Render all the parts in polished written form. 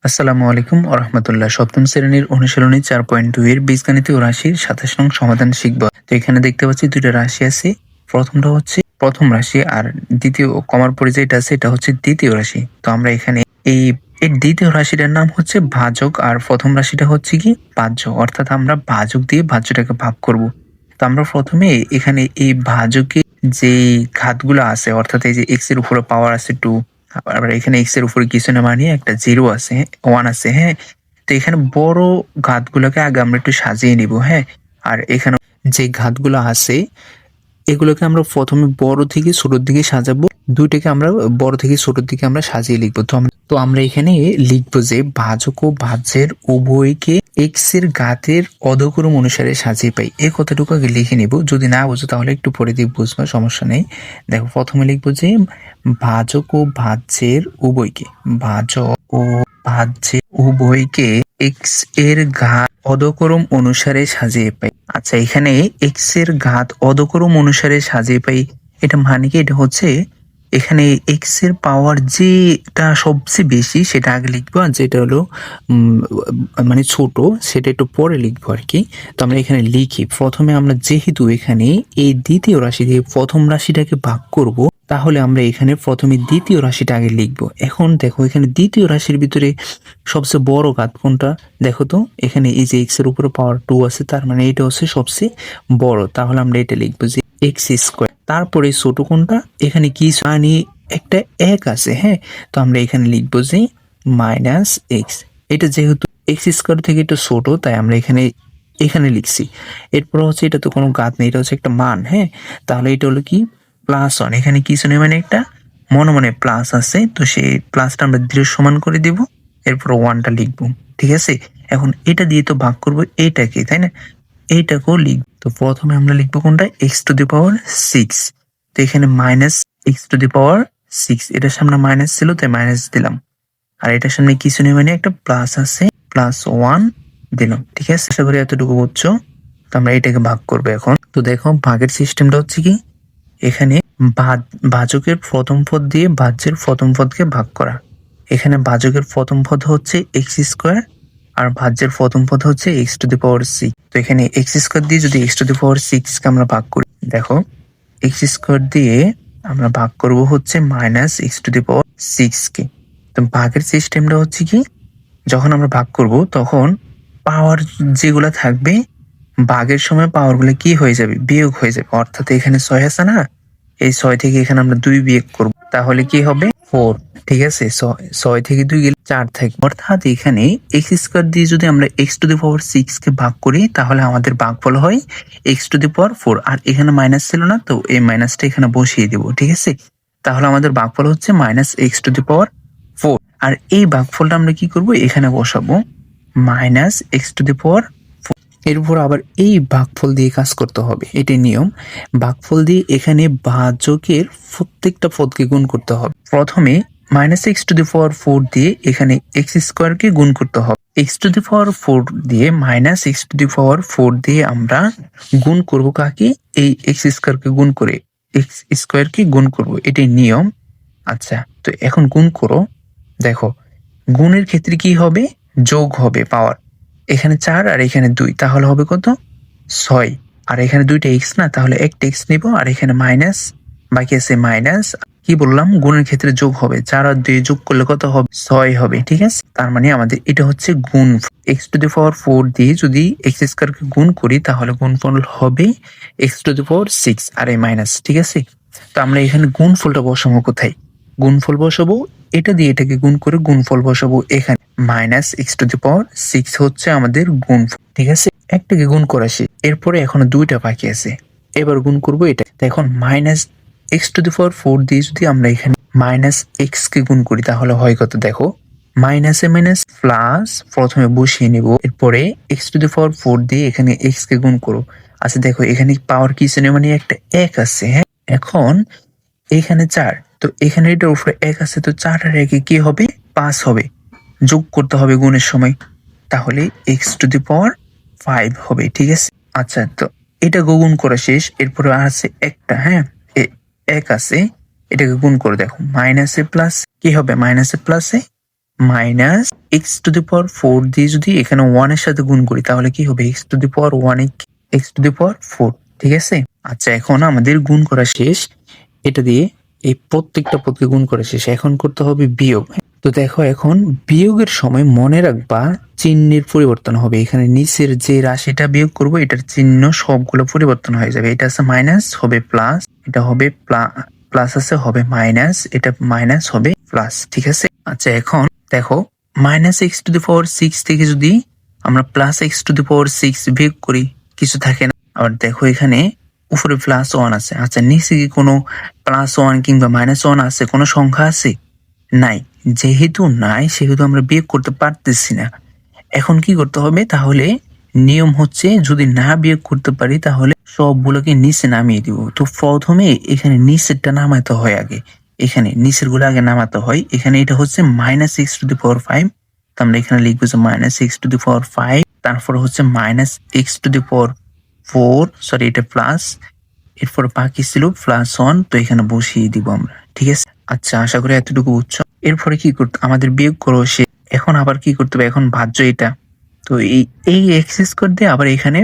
আসসালামু আলাইকুম ওয়া রাহমাতুল্লাহ। সপ্তম শ্রেণীর অনুশীলনী ৪.২ এর বীজগণিতীয় রাশির ২৭ নং সমাধান শিখব। তো এখানে দেখতে পাচ্ছি ২ টা রাশি আছে। প্রথমটা হচ্ছে প্রথম রাশি আর দ্বিতীয় কমার পরে যেটা আছে এটা হচ্ছে দ্বিতীয় রাশি। তো আমরা এখানে এই এর দ্বিতীয় রাশিটার নাম হচ্ছে ভাজক আর প্রথম রাশিটা হচ্ছে কি ভাজ্য। অর্থাৎ আমরা ভাজক দিয়ে ভাজ্যটাকে ভাগ করব। তো আমরা প্রথমে এখানে এই ভাজকে যেই ঘাতগুলো আছে অর্থাৎ এই যে x এর উপরে পাওয়ার আছে 2, আবার এখানে x এর উপরে কিছু না মানে একটা 0 আছে, 1 আছে, হ্যাঁ? তো এখানে বড় ঘাতগুলোকে আগে আমরা একটু সাজিয়ে নিব, হ্যাঁ? আর এখানে যে ঘাতগুলো আছে এগুলোকে আমরা প্রথমে বড় থেকে ছোটর দিকে সাজাবো। দুইটাকে আমরা বড় থেকে ছোটর দিকে আমরা সাজিয়ে লিখবো। তো আমরা এখানে লিখবো যে ভাজক ও ভাজ্যের উভয়কে x এর ঘাতের অধক্রম অনুসারে সাজিয়ে পাই। এই কথাটুকু আগে লিখে নিব। যদি না বুঝো তাহলে একটু পরে দিয়ে বুঝবা, সমস্যা নেই। দেখো প্রথমে লিখবো যে ভাজক ও ভাজ্যের উভয়কে, ভাজক ও ভাজ্যের উভয়কে x এর ঘাত অধক্রম অনুসারে সাজিয়ে পাই। আচ্ছা, এখানে x এর ঘাত অধক্রম অনুসারে সাজিয়ে পাই, এটা মানে কি? এটা হচ্ছে এখানে x এর পাওয়ার যেটা সবচেয়ে বেশি সেটা আগে লিখবো, আর যেটা হলো মানে ছোট সেটা একটু পরে লিখবো আর কি। তো আমরা এখানে লিখি, প্রথমে আমরা যেহেতু এখানে এই দ্বিতীয় রাশি দিয়ে প্রথম রাশিটাকে ভাগ করব, তাহলে আমরা এখানে প্রথমে দ্বিতীয় রাশিটা আগে লিখবো। এখন দেখো এখানে দ্বিতীয় রাশির ভিতরে সবচেয়ে বড় ঘাত কোনটা দেখো তো। এখানে এই যে x এর উপরে পাওয়ার 2 আছে, তার মানে এটা হচ্ছে সবচেয়ে বড়। তাহলে আমরা এটা লিখবো যে এক্স স্কোয়ার। তারপরে ছোট কোনটা, এখানে কি মানে একটা এক আছে, হ্যাঁ? তো আমরা এখানে লিখবো যে মাইনাস এক্স। এটা যেহেতু এক্স স্কোয়ার থেকে একটু ছোট তাই আমরা এখানে এখানে লিখছি। এরপর হচ্ছে এটা তো কোনো ঘাত নেই, এটা হচ্ছে একটা মান, হ্যাঁ? তাহলে এটা হলো কি +1। এখানে কিছু নেই মানে একটা মনে মনে প্লাস আছে, তো সেই প্লাসটা আমরা 0 সমান করে দিব। এরপর 1টা লিখবো, ঠিক আছে? এখন এটা দিয়ে তো ভাগ করবো এইটাকে, তাই না? এইটাকেও লিখব। তো প্রথমে আমরা লিখবো কোনটা, x⁻6। তো এখানে মাইনাস x⁻6, এটার সামনে মাইনাস ছিল তাই মাইনাস দিলাম। আর এটার সামনে কিছু নেই মানে একটা প্লাস আছে, +1 দিলাম, ঠিক আছে? আশা করি এতটুকু বুঝছো। তো আমরা এটাকে ভাগ করবো এখন। তো দেখো ভাগের সিস্টেমটা হচ্ছে কি, এখানে ভাজকের প্রথম পদ দিয়ে ভাজ্যের প্রথম পদকে ভাগ করা। এখানে ভাজকের প্রথম পদ হচ্ছে x² আর ভাজ্যের প্রথম পদ হচ্ছে x⁻6। তো এখানে x² দিয়ে যদি x⁻6 কে আমরা ভাগ করি, দেখো x² দিয়ে আমরা ভাগ করব হচ্ছে -x⁻6 কে। তো ভাগের সিস্টেমটা হচ্ছে কি, যখন আমরা ভাগ করব তখন পাওয়ার যেগুলা থাকবে ভাগের সময় পাওয়ারগুলো কি হয়ে যাবে, বিয়োগ হয়ে যাবে। অর্থাৎ এখানে 6 আছে না, এই 6 থেকে এখানে আমরা 2 বিয়োগ করব, তাহলে কি হবে 4, ঠিক আছে? 6 থেকে 2 গেলে 4 থাকবে। অর্থাৎ এখানে x² দিয়ে যদি আমরা x⁻6 কে ভাগ করি তাহলে আমাদের ভাগফল হয় x⁻4। আর এখানে মাইনাস ছিল না, তো এই মাইনাসটা এখানে বসিয়ে দেব, ঠিক আছে? তাহলে আমাদের ভাগফল হচ্ছে -x⁻4। আর এই ভাগফলটা আমরা কি করব, এখানে বসাবো -x⁻4। এরপর আবার এই ভাগফল দিয়ে কাজ করতে হবে, এটাই নিয়ম। ভাগফল দিয়ে এখানে ভাজকের প্রত্যেকটা পদকে গুণ করতে হবে। প্রথমে -x⁻4 দিয়ে এখানে x² কে গুণ করতে হবে। x⁻4 দিয়ে -x⁻4 দিয়ে আমরা গুণ করব কাকে, এই x² কে গুণ করে x² কে গুণ করব, এটাই নিয়ম। আচ্ছা, তো এখন গুণ করো। দেখো গুণের ক্ষেত্রে কি হবে, যোগ হবে পাওয়ার। এখানে 4 আর এখানে 2, তাহলে হবে কত, 6। আর এখানে 2টা x না, তাহলে একটা x নিব, আর এখানে মাইনাস বাকি আছে মাইনাস। কি বললাম, গুণের ক্ষেত্রে যোগ হবে, 4 আর 2 যোগ করলে কত হবে, 6 হবে, ঠিক আছে? তার মানে আমাদের এটা হচ্ছে গুণ। x⁻4 দিয়ে যদি x² কে গুণ করি তাহলে গুণফল হবে x⁻6 আর এই মাইনাস, ঠিক আছে? তো আমরা এখানে গুণফলটা বসাবো কোথায়, গুণফল বসাবো এটা দিয়ে এটাকে গুণ করে গুণফল বসাবো এখানে। -x⁻6 হচ্ছে আমাদের গুণফল, ঠিক আছে? একটাকে গুণ করা শেষ, এরপরে এখনো 2টা বাকি আছে, এবার গুণ করব এটা। এখন -x⁻4 দিয়ে যদি আমরা এখানে -x কে গুণ করি তাহলে হয় কত, দেখো মাইনাসে মাইনাস প্লাস, প্রথমে বসিয়ে নেব, এরপরে x⁻4 দিয়ে এখানে x কে গুণ করো। আচ্ছা দেখো এখানে পাওয়ার কি ছিল মানে একটা এক আছে, হ্যাঁ? এখন এখানে 4, তো এখানে এটার উপরে 1 আছে, তো 4 আর 1 কি হবে, 5 হবে। যোগ করতে হবে গুণের সময়, তাহলে x⁻5 হবে, ঠিক আছে? আচ্ছা, তো এটা গুণ করা শেষ, এরপরে আছে একটা, হ্যাঁ? 1 আছে, এটাকে গুণ করে দেখো মাইনাসে প্লাস কি হবে, মাইনাসে প্লাসে minus x to the power 4 দিয়ে যদি এখানে 1 এর সাথে গুণ করি তাহলে কি হবে x to the power 1 x to the power 4, ঠিক আছে। আচ্ছা এখন আমাদের গুণ করা শেষ, এটা দিয়ে এই প্রত্যেকটা পদকে গুণ করা শেষ, এখন করতে হবে বিয়োগ। তো দেখো এখন বিয়োগের সময় মনে রাখবা চিহ্নের পরিবর্তন হবে, এখানে নিচের যে রাশিটা বিয়োগ করব এটার চিহ্ন সবগুলো পরিবর্তন হয়ে যাবে, এটা আছে মাইনাস হবে প্লাস, এটা হবে প্লাস আছে হবে মাইনাস, এটা মাইনাস হবে প্লাস, ঠিক আছে। আচ্ছা এখন দেখো মাইনাস এক্স টু দি পাওয়ার 6 থেকে যদি আমরা প্লাস এক্স টু দি পাওয়ার 6 বিয়োগ করি কিছু থাকে না, আবার দেখো এখানে উপরে প্লাস 1 আছে, আচ্ছা নিচে কি কোনো প্লাস 1 কিংবা মাইনাস 1 আছে, কোনো সংখ্যা আছে? নাই, যেহেতু নাই সেহেতু আমরা বিয়োগ করতে পারতেছি না। এখন কি করতে হবে, তাহলে নিয়ম হচ্ছে যদি না বিয়োগ করতে পারি তাহলে সবগুলোকে নিচে নামিয়ে দিব। তো প্রথমে এখানে নিচেরটা নামাতে হয় আগে, এখানে নিচের গুলো আগে নামাতে হয়। এখানে এটা হচ্ছে মাইনাস এক্স টু দি পাওয়ার 5, তো আমরা এখানে লিখবো যে মাইনাস এক্স টু দি পাওয়ার 5, তারপর হচ্ছে minus x to the power 4, sorry এটা প্লাস, এরপর বাকি ছিল প্লাস 1, তো এখানে বসিয়ে দিব আমরা, ঠিক আছে। আচ্ছা আশা করি এতটুকু বুঝছো। এরপরে কি করতে আমাদের বিয়োগ করো সে, এখন আবার কি করতে হবে, এখন ভাজ্য এটা, তো এই এক্স স্কোয়ার দিয়ে আবার এখানে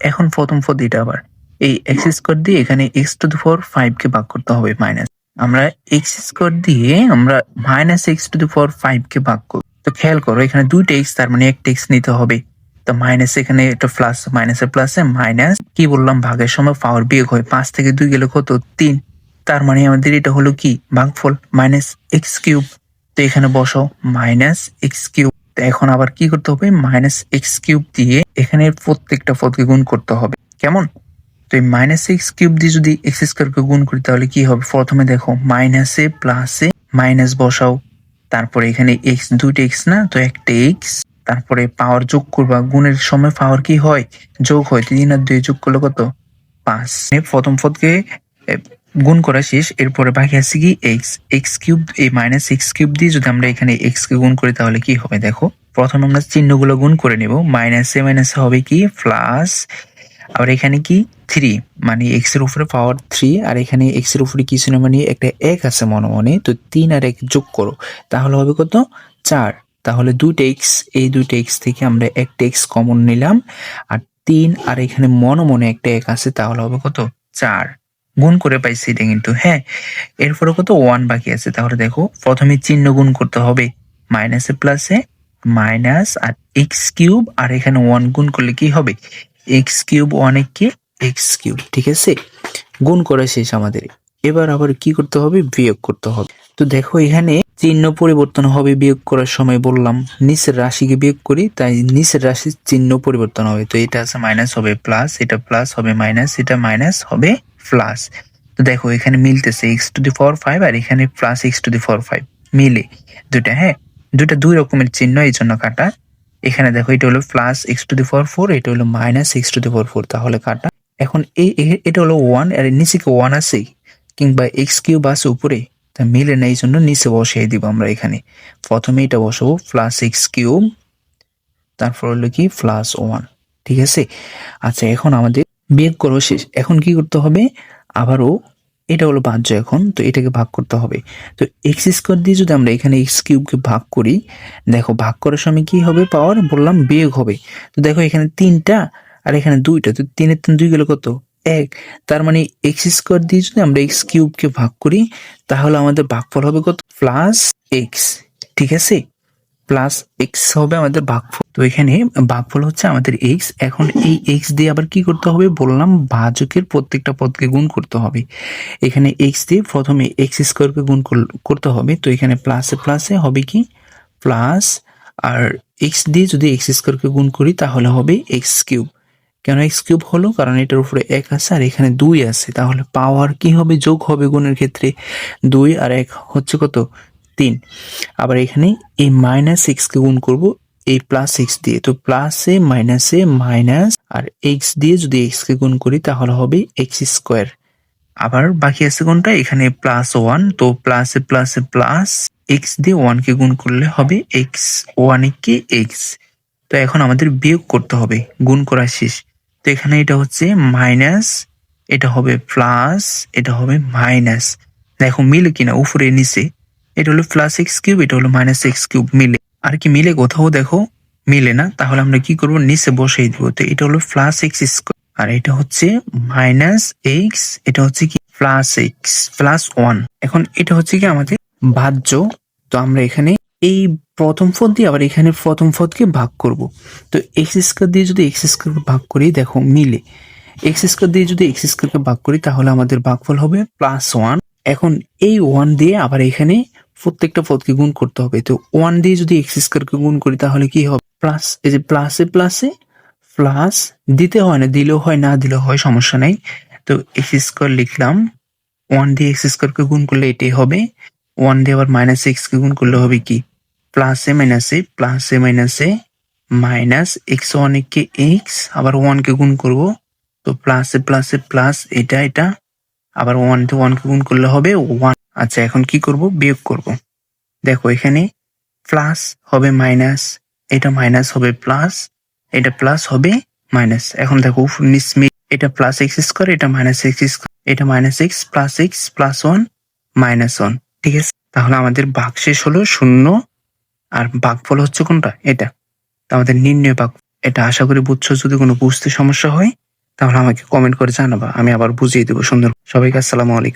এখন প্রথম পদ এটা আবার এই এক্স স্কোয়ার দিয়ে এখানে এক্স টু দি পাওয়ার 5 কে ভাগ করতে হবে মাইনাস, আমরা এক্স স্কোয়ার দিয়ে আমরা মাইনাস এক্স টু দি পাওয়ার 5 কে ভাগ করব। তো খেয়াল করো এখানে দুইটা এক্স, তার মানে একটা এক্স নিতে হবে, তো মাইনাস এখানে একটা প্লাস, মাইনাসের প্লাসে মাইনাস, কি বললাম ভাগের সময় পাওয়ার বিয়োগ হয়, 5 থেকে 2 গেলে কত 3, তার মানে আমাদের এটা হলো কি ভাগফল মাইনাস এক্স কিউব, তো এখানে বসাও মাইনাস এক্স কিউব। এখন আবার কি করতে হবে, মাইনাস এক্স কিউব দিয়ে এখানে প্রত্যেকটা পদকে গুণ করতে হবে, কেমন। তো এই মাইনাস এক্স কিউব দিয়ে যদি এক্স স্কোয়ারকে গুণ করি তাহলে কি হবে, প্রথমে দেখো মাইনাসে প্লাসে মাইনাস বসাও, তারপরে এখানে এক্স, দুইটা এক্স না তো একটা এক্স, তারপরে পাওয়ার যোগ করবা, গুণের সময় পাওয়ার কি হয় যোগ হয়, 3 আর 2 যোগ করলে কত 5, প্রথম পদকে গুণ করা শেষ, এরপরে বাকি আছে কি এক্স, এক্স কিউব, এই মাইনাস এক্স কিউব দিয়ে যদি আমরা এখানে এক্স কে গুণ করি তাহলে কি হবে দেখো, প্রথমে আমরা চিহ্নগুলো গুণ করে নেব, মাইনাসে মাইনাসে হবে কি প্লাস, আবার এখানে কি 3 মানে এক্স এর উপরে পাওয়ার 3, আর এখানে এক্স এর উপরে কিছু না মানে একটা এক আছে মনে মনে, তো 3 আর 1 যোগ করো তাহলে হবে কত 4, তাহলে দুইটা এক্স, এই দুইটা এক্স থেকে আমরা একটা এক্স কমন নিলাম, আর 3 আর এখানে মনে মনে একটা এক আছে তাহলে হবে কত 4, গুণ করে পাইছি এটা কিন্তু, হ্যাঁ। এরপরে কত 1 বাকি আছে, তাহলে দেখো প্রথমে চিহ্ন গুণ করতে হবে, মাইনাসে প্লাসে মাইনাস আর এক্স কিউব, আর এখানে 1 গুণ করলে কি হবে এক্স কিউব, অনেককে এক্স কিউব, ঠিক আছে। গুণ করা শেষ আমাদের, এবার আবার কি করতে হবে বিয়োগ করতে হবে। তো দেখো এখানে চিহ্ন পরিবর্তন হবে বিয়োগ করার সময়, বললাম নিচের রাশিকে বিয়োগ করি তাই নিচের রাশির চিহ্ন পরিবর্তন হবে, তো এটা আছে মাইনাস হবে প্লাস, এটা প্লাস হবে মাইনাস, এটা মাইনাস হবে প্লাস। তো দেখো এখানে মিলতেছে এক্স টু দি পাওয়ার 5 আর এখানে প্লাস এক্স টু দি পাওয়ার 5 মিলে দুটা, হ্যাঁ দুটা দুই রকমের চিহ্ন এই জন্য কাটা। এখানে দেখো এটা হলো plus x to the power 4, এটা হলো minus x to the power 4, তাহলে কাটা। এখন এটা হলো 1 আর নিচে কি 1 আছে কিংবা এক্স কিউব আছে উপরে, তা মিলে না এই জন্য নিচে বসিয়ে দিব আমরা, এখানে প্রথমে এটা বসাবো প্লাস এক্স কিউব, তারপর হলো কি প্লাস 1, ঠিক আছে। আচ্ছা এখন আমাদের বিয়োগ করা শেষ, এখন কি করতে হবে আবারও, এটা হলো ভাজ্য এখন, তো এটাকে ভাগ করতে হবে, তো এক্স স্কোয়ার দিয়ে যদি আমরা এখানে এক্স কিউবকে ভাগ করি, দেখো ভাগ করার সময় কি হবে পাওয়ার, বললাম বিয়োগ হবে, তো দেখো এখানে 3টা আর এখানে 2টা, তো 3 এর 3 2 গেলে কত 1, তার মানে এক্স স্কোয়ার দিয়ে যদি আমরা এক্স কিউবকে ভাগ করি তাহলে আমাদের ভাগফল হবে কত প্লাস এক্স, ঠিক আছে, প্লাস এক্স হবে আমাদের ভাগফল। তো এখানে ভাগফল হচ্ছে আমাদের এক্স, এখন এই এক্স দিয়ে আবার কি করতে হবে বললাম ভাজকের প্রত্যেকটা পদকে গুণ করতে হবে, এখানে এক্স দিয়ে প্রথমে এক্স স্কোয়ারকে গুণ করতে হবে, তো এখানে প্লাসে প্লাসে হবে কি প্লাস, আর এক্স দিয়ে যদি এক্স স্কোয়ারকে গুণ করি তাহলে হবে এক্স কিউব, কেন এক্স কিউব হলো কারণ এটার উপরে 1 আছে আর এখানে 2 আছে, তাহলে পাওয়ার কি হবে যোগ হবে গুণের ক্ষেত্রে, 2 আর 1 হচ্ছে কত 3, আবার এখানে এই মাইনাস এক্স কে গুণ করব এই প্লাস এক্স দিয়ে, তো প্লাসে মাইনাসে মাইনাস, আর এক্স দিয়ে যদি এক্স কে গুণ করি তাহলে হবে এক্স স্কোয়ার, আবার বাকি আছে কোনটা এখানে প্লাস 1, তো প্লাসে প্লাসে প্লাস এক্স দিয়ে 1 কে গুণ করলে হবে এক্স, 1 কে এক্স। তো এখন আমাদের বিয়োগ করতে হবে, গুণ করা শেষ, তো এখানে এটা হচ্ছে মাইনাস, এটা হবে প্লাস, এটা হবে মাইনাস, দেখো মিলে কিনা উপরে নিচে, এটা হলো প্লাস এক্স কিউব, এটা হলো মাইনাস এক্স কিউব মিলে, আর কি মিলে কোথাও দেখো মিলে না, তাহলে আমরা কি করব, নিচে বসিয়ে দিব। তো এটা হলো প্লাস এক্স স্কোয়ার, আর এটা হচ্ছে মাইনাস এক্স, এটা হচ্ছে কি প্লাস এক্স প্লাস ওয়ান। এখন এটা হচ্ছে কি আমাদের ভাজ্য। তো আমরা এখানে এই প্রথম পদ দিয়ে আবার এখানে প্রথম পদকে ভাগ করব। তো এক্স স্কোয়ার দিয়ে যদি এক্স স্কোয়ার ভাগ করি, দেখো মিলে। এক্স স্কোয়ার দিয়ে যদি এক্স স্কোয়ারকে ভাগ করি, তাহলে আমাদের ভাগফল হবে প্লাস ওয়ান। এখন এই ওয়ান দিয়ে আবার এখানে প্রত্যেকটা পদকে গুণ করতে হবে। তো ওয়ান দিয়ে যদি এক্স স্কোয়ারকে গুণ করি, তাহলে কি হবে, প্লাস, এই যে প্লাসে প্লাসে প্লাস, দিতে হয় না, দিলেও হয়, না দিলেও হয়, সমস্যা নাই। তো এক্স স্কোয়ার লিখলাম, ওয়ান দিয়ে এক্স স্কোয়ারকে গুণ করলে এটাই হবে। ওয়ান দিয়ে আবার মাইনাস এক্স কে গুণ করলে হবে কি, প্লাসে মাইনাসে প্লাসে মাইনাসে মাইনাস এক্স ওয়ান কে এক্স, আবার ওয়ান কে গুণ করব। তো প্লাসে প্লাসে প্লাস, এটা এটা আবার ওয়ান দিয়ে ওয়ান কে গুণ করলে হবে ওয়ান। আচ্ছা, এখন কি করব, বিয়োগ করব। দেখো এখানে প্লাস হবে মাইনাস, এটা মাইনাস হবে প্লাস, এটা প্লাস হবে মাইনাস। এখন দেখো নিচ এটা প্লাস এক্স স্কোয়ার, এটা মাইনাস এক্স স্কোয়ার, এটা minus x plus one minus one. ঠিক আছে, তাহলে আমাদের ভাগশেষ হলো শূন্য, আর ভাগফল হচ্ছে কোনটা, এটা। তো আমাদের নির্ণয় ভাগ, এটা আশা করি বুঝছো। যদি কোনো বুঝতে সমস্যা হয় তাহলে আমাকে কমেন্ট করে জানাবা, আমি আবার বুঝিয়ে দেবো সুন্দর। সবাইকে আসসালামু আলাইকুম।